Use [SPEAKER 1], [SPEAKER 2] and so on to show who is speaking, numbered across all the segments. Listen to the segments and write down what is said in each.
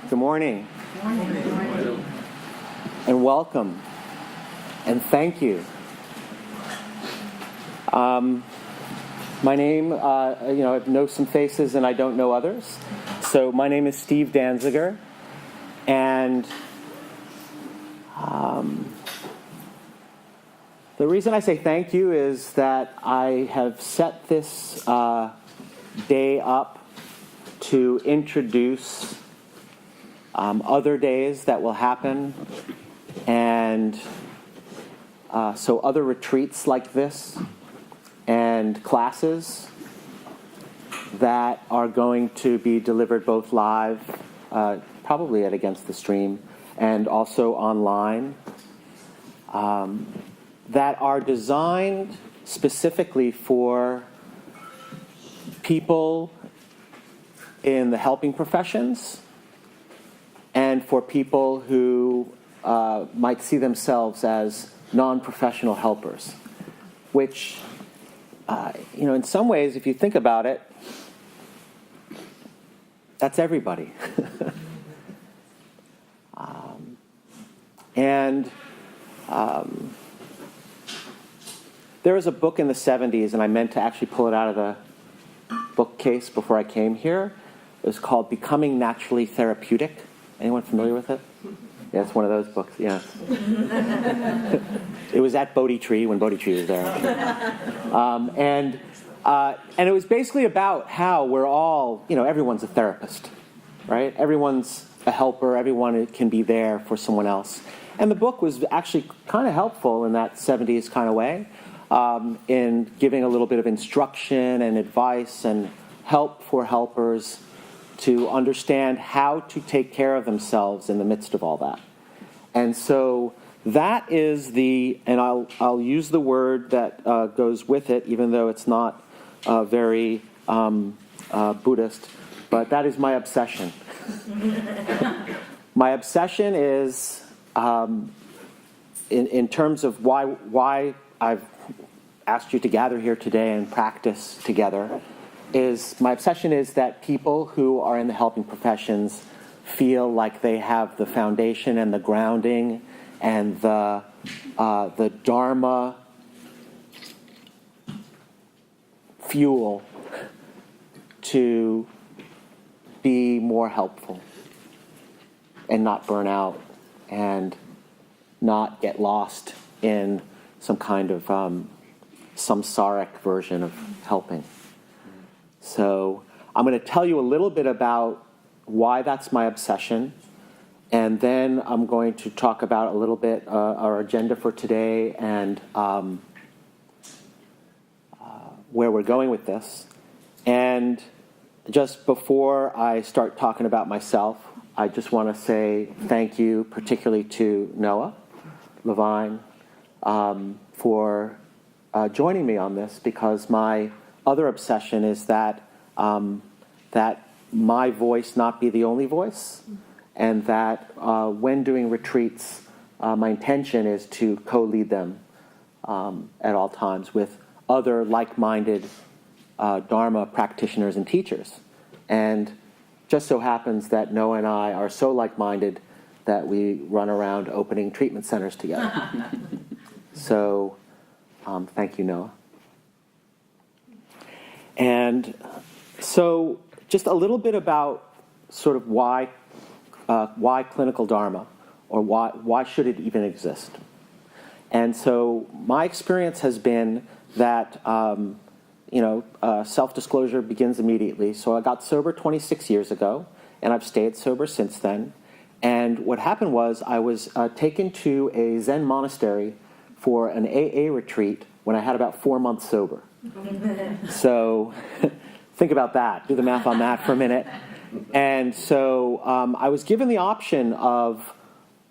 [SPEAKER 1] Good morning.
[SPEAKER 2] Good morning.
[SPEAKER 1] And welcome. And thank you. My name, I know some faces and I don't know others. So my name is Steve Dansiger. And the reason I say thank you is that I have set this day up to introduce other days that will happen, and so other retreats like this and classes that are going to be delivered both live, probably at Against the Stream, and also online, that are designed specifically for people in the helping professions and for people who might see themselves as non-professional helpers, which, in some ways, if you think about it, that's everybody. There was a book in the 70s, and I meant to actually pull it out of the bookcase before I came here. It was called Becoming Naturally Therapeutic. Anyone familiar with it? Yeah, it's one of those books, yeah. It was at Bodhi Tree when Bodhi Tree was there. And it was basically about how we're all, everyone's a therapist, right? Everyone's a helper. Everyone can be there for someone else. And the book was actually kind of helpful in that 70s kind of way, in giving a little bit of instruction and advice and help for helpers to understand how to take care of themselves in the midst of all that. And so that is and I'll use the word that goes with it, even though it's not very Buddhist, but that is my obsession. My obsession is, in terms of why I've asked you to gather here today and practice together, my obsession is that people who are in the helping professions feel like they have the foundation and the grounding and the Dharma fuel to be more helpful and not burn out and not get lost in some kind of samsaric version of helping. So I'm going to tell you a little bit about why that's my obsession, and then I'm going to talk about a little bit our agenda for today and where we're going with this. And just before I start talking about myself, I just want to say thank you particularly to Noah Levine for joining me on this, because my other obsession is that my voice not be the only voice, and that when doing retreats, my intention is to co-lead them at all times with other like-minded Dharma practitioners and teachers. And just so happens that Noah and I are so like-minded that we run around opening treatment centers together. So thank you, Noah. And so just a little bit about sort of why clinical Dharma, or why should it even exist. And so my experience has been that self-disclosure begins immediately. So I got sober 26 years ago, and I've stayed sober since then. And what happened was I was taken to a Zen monastery for an AA retreat when I had about 4 months sober. So think about that. Do the math on that for a minute. And so I was given the option of,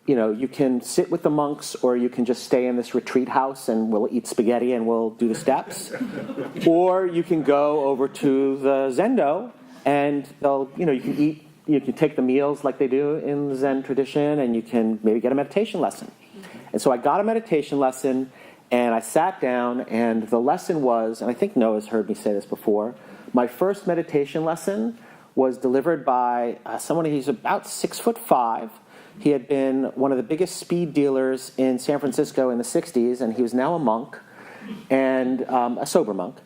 [SPEAKER 1] you can sit with the monks, or you can just stay in this retreat house and we'll eat spaghetti and we'll do the steps. Or you can go over to the Zendo and you can eat, you can take the meals like they do in the Zen tradition, and you can maybe get a meditation lesson. And so I got a meditation lesson, and I sat down, and the lesson was, and I think Noah's heard me say this before, my first meditation lesson was delivered by someone who's about 6'5". He had been one of the biggest speed dealers in San Francisco in the 60s, and he was now a monk, and a sober monk.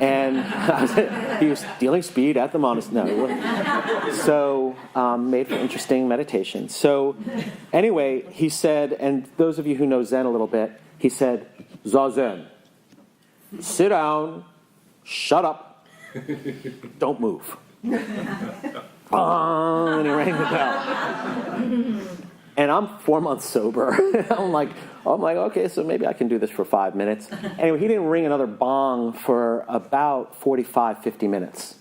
[SPEAKER 1] And he was dealing speed at the monastery. No, so made for interesting meditation. So anyway, he said, and those of you who know Zen a little bit, he said, Zazen, sit down, shut up, don't move. And he rang the bell. And I'm 4 months sober. I'm like, okay, so maybe I can do this for 5 minutes. Anyway, he didn't ring another bong for about 45, 50 minutes,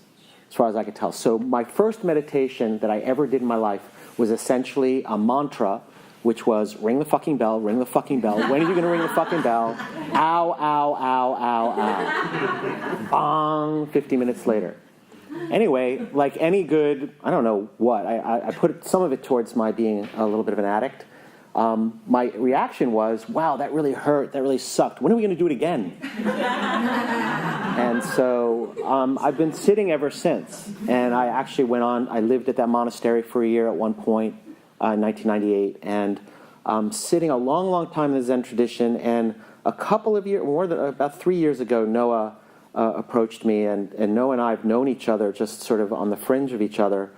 [SPEAKER 1] as far as I could tell. So my first meditation that I ever did in my life was essentially a mantra, which was, ring the fucking bell, ring the fucking bell. When are you going to ring the fucking bell? Ow, ow, ow, ow, ow. Bong, 50 minutes later. Anyway, like any good, I don't know what, I put some of it towards my being a little bit of an addict. My reaction was, wow, that really hurt, that really sucked. When are we going to do it again? And so I've been sitting ever since. And I actually I lived at that monastery for a year at one point, in 1998, and sitting a long, long time in the Zen tradition. And a couple of years, about 3 years ago, Noah approached me, and Noah and I have known each other just sort of on the fringe of each other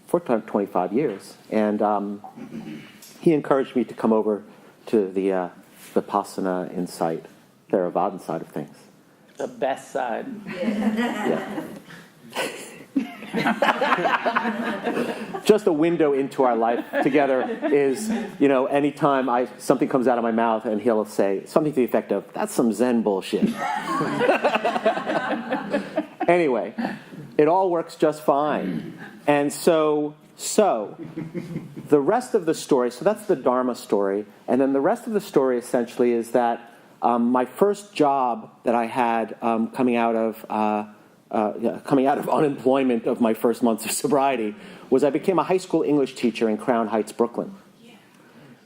[SPEAKER 1] for 25 years. And he encouraged me to come over to the Vipassana insight, Theravada side of things.
[SPEAKER 2] The best side.
[SPEAKER 1] Yeah. Just a window into our life together is, anytime something comes out of my mouth and he'll say something to the effect of, that's some Zen bullshit. Anyway, it all works just fine. And so the rest of the story, so that's the Dharma story, and then the rest of the story essentially is that my first job that I had coming out of unemployment of my first months of sobriety was I became a high school English teacher in Crown Heights, Brooklyn.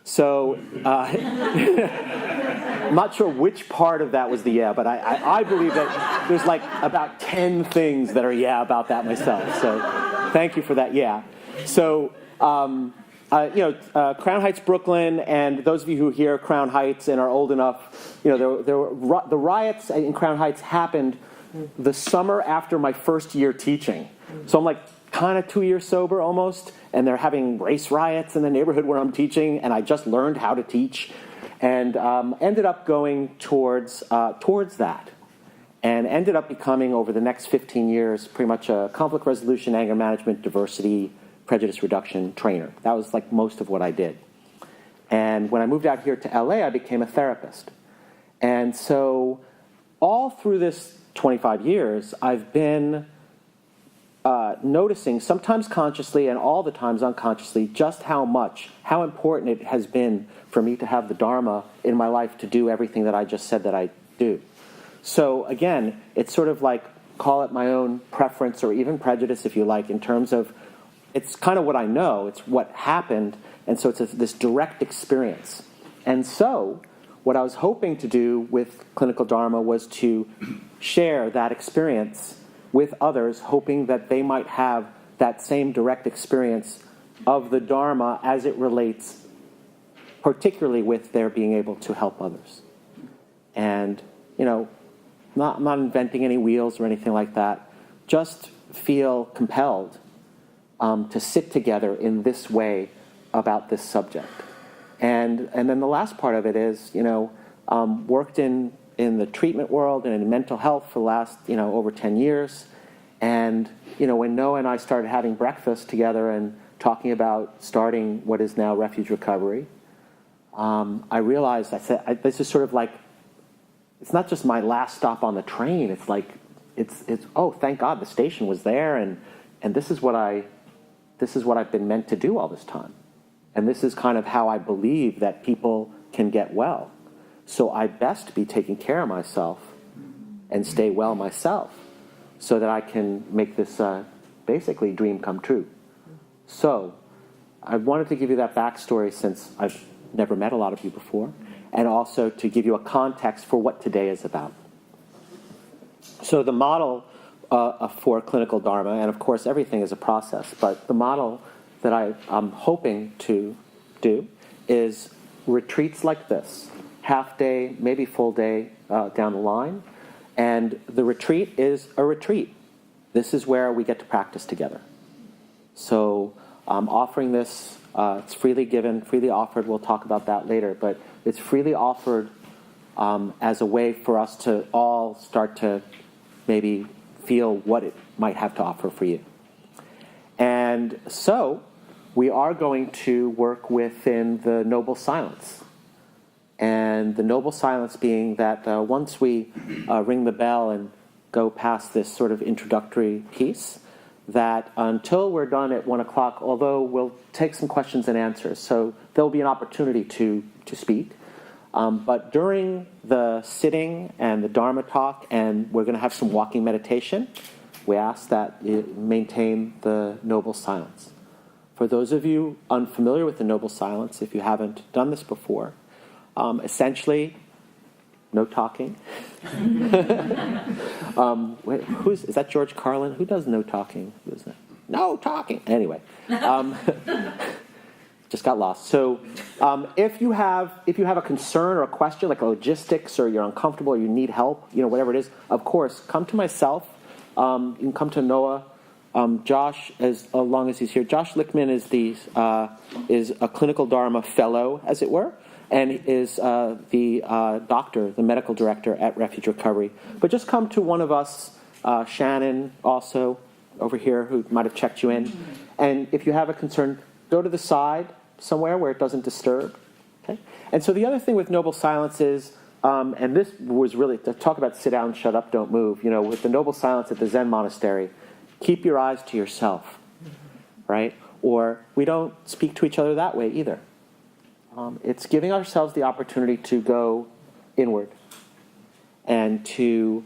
[SPEAKER 1] So I'm not sure which part of that was the yeah, but I believe that there's like about 10 things that are yeah about that myself. So thank you for that yeah. So, Crown Heights, Brooklyn, and those of you who hear Crown Heights and are old enough, the riots in Crown Heights happened the summer after my first year teaching. So I'm like kind of 2 years sober almost, and they're having race riots in the neighborhood where I'm teaching, and I just learned how to teach, and ended up going towards that, and ended up becoming, over the next 15 years, pretty much a conflict resolution, anger management, diversity, prejudice reduction trainer. That was like most of what I did. And when I moved out here to LA, I became a therapist. And so all through this 25 years, I've been noticing, sometimes consciously and all the times unconsciously, just how important it has been for me to have the Dharma in my life to do everything that I just said that I do. So again, it's sort of like, call it my own preference or even prejudice if you like, in terms of, it's kind of what I know, it's what happened, and so it's this direct experience. And so what I was hoping to do with Clinical Dharma was to share that experience with others, hoping that they might have that same direct experience of the Dharma as it relates particularly with their being able to help others. And, I'm not inventing any wheels or anything like that. Just feel compelled to sit together in this way about this subject. And then the last part of it is, worked in the treatment world and in mental health for the last, over 10 years. And, when Noah and I started having breakfast together and talking about starting what is now Refuge Recovery, I realized, this is sort of like, it's not just my last stop on the train. It's like, it's oh, thank God the station was there, and this is what I've been meant to do all this time. And this is kind of how I believe that people can get well. So I best be taking care of myself and stay well myself so that I can make this basically dream come true. So I wanted to give you that backstory since I've never met a lot of you before, and also to give you a context for what today is about. So the model for clinical Dharma, and of course everything is a process, but the model that I'm hoping to do is retreats like this, half day, maybe full day down the line, and the retreat is a retreat. This is where we get to practice together. So I'm offering this, it's freely given, freely offered, we'll talk about that later, but it's freely offered as a way for us to all start to maybe feel what it might have to offer for you. And so we are going to work within the noble silence. And the noble silence being that once we ring the bell and go past this sort of introductory piece, that until we're done at 1 o'clock, although we'll take some questions and answers, so there'll be an opportunity to speak. But during the sitting and the Dharma talk, and we're going to have some walking meditation, we ask that you maintain the noble silence. For those of you unfamiliar with the noble silence, if you haven't done this before, essentially, no talking. Is that George Carlin? Who does no talking? Who is that? No talking. Anyway. Just got lost. So if you have a concern or a question like logistics, or you're uncomfortable, or you need help, whatever it is, of course, come to myself. You can come to Noah, Josh, as long as he's here. Josh Lickman is a clinical Dharma fellow, as it were, and is the doctor, the medical director at Refuge Recovery. But just come to one of us, Shannon, also over here, who might have checked you in. And if you have a concern, go to the side somewhere where it doesn't disturb. Okay? And so the other thing with noble silence is, and this was really to talk about sit down, shut up, don't move. With the noble silence at the Zen monastery, keep your eyes to yourself, right? Or we don't speak to each other that way either. It's giving ourselves the opportunity to go inward and to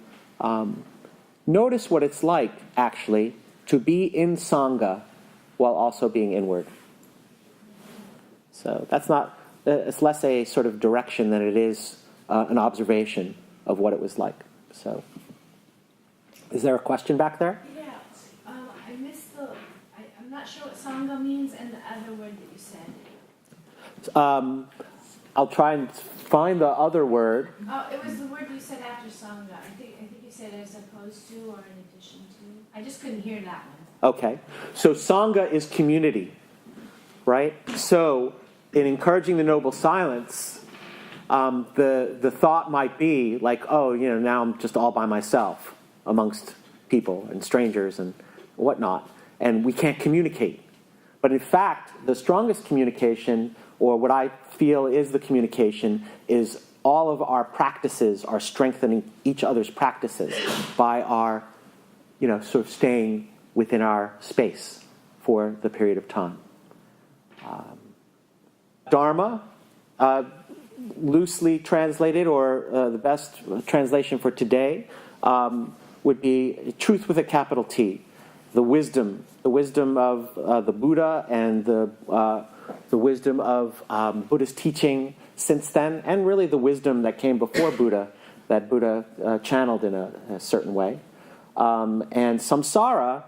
[SPEAKER 1] notice what it's like, actually, to be in Sangha while also being inward. So it's less a sort of direction than it is an observation of what it was like. So, is there a question back there?
[SPEAKER 3] Yeah, I missed I'm not sure what Sangha means and the other word that you said.
[SPEAKER 1] I'll try and find the other word.
[SPEAKER 3] Oh, it was the word you said after Sangha. I think you said as opposed to or in addition to. I just couldn't hear that one.
[SPEAKER 1] Okay. So Sangha is community, right? So in encouraging the noble silence, the thought might be like, oh, now I'm just all by myself amongst people and strangers and whatnot, and we can't communicate. But in fact, the strongest communication, or what I feel is the communication, is all of our practices are strengthening each other's practices by our, sort of staying within our space for the period of time. Dharma, loosely translated, or the best translation for today, would be truth with a capital T, the wisdom of the Buddha and the wisdom of Buddhist teaching since then, and really the wisdom that came before Buddha, that Buddha channeled in a certain way. And samsara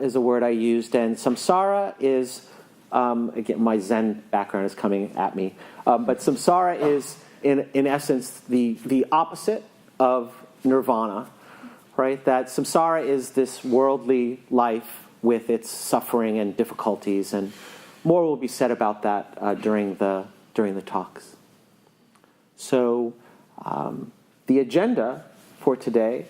[SPEAKER 1] is a word I used, and samsara is, again, my Zen background is coming at me, but samsara is, in essence, the opposite of nirvana, right? That samsara is this worldly life with its suffering and difficulties, and more will be said about that during the talks. So the agenda for today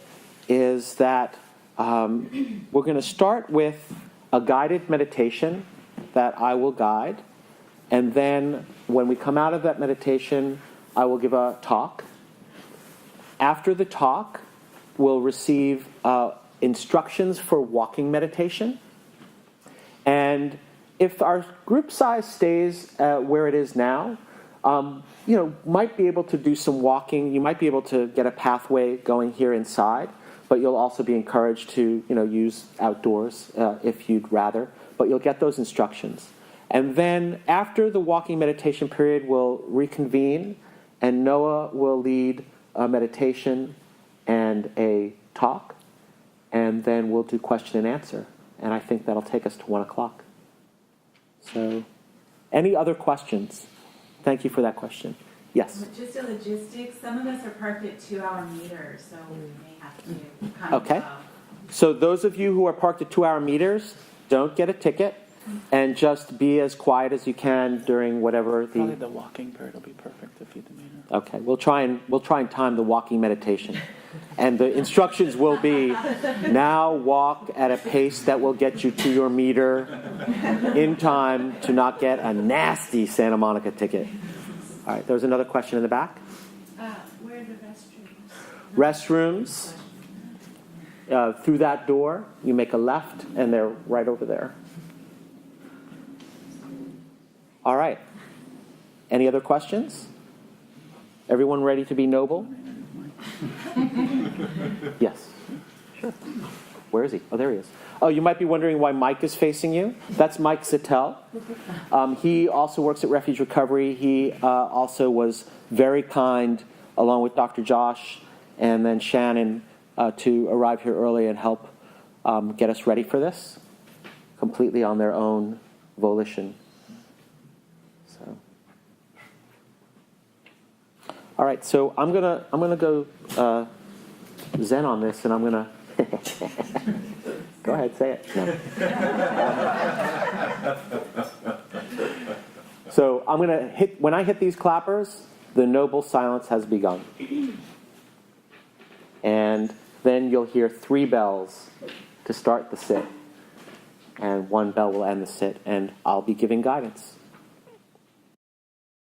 [SPEAKER 1] is that we're going to start with a guided meditation that I will guide, and then when we come out of that meditation, I will give a talk. After the talk, we'll receive instructions for walking meditation, and if our group size stays where it is now, might be able to do some walking. You might be able to get a pathway going here inside, but you'll also be encouraged to, use outdoors if you'd rather. But you'll get those instructions. And then after the walking meditation period, we'll reconvene, and Noah will lead a meditation and a talk. and then we'll do question and answer. And I think that'll take us to 1 o'clock. So, any other questions? Thank you for that question. Yes?
[SPEAKER 4] Just a logistics, some of us are parked at 2-hour meters, so we may have to kind of...
[SPEAKER 1] Okay. So those of you who are parked at 2-hour meters, don't get a ticket, and just be as quiet as you can during whatever
[SPEAKER 2] Probably the walking period will be perfect to feed the meter.
[SPEAKER 1] Okay, we'll try and time the walking meditation. And the instructions will be, now walk at a pace that will get you to your meter in time to not get a nasty Santa Monica ticket. All right, there's another question in the back.
[SPEAKER 3] Where are the restrooms?
[SPEAKER 1] Restrooms, through that door, you make a left, and they're right over there. All right. Any other questions? Everyone ready to be noble? Yes. Sure. Where is he? Oh, there he is. Oh, you might be wondering why Mike is facing you. That's Mike Zittel. He also works at Refuge Recovery. He also was very kind, along with Dr. Josh and then Shannon, to arrive here early and help get us ready for this, completely on their own volition. So, all right. So I'm gonna go Zen on this, and I'm gonna. Go ahead, say it. No. So I'm going to hit, when I hit these clappers, the noble silence has begun. And then you'll hear 3 bells to start the sit. And 1 bell will end the sit, and I'll be giving guidance.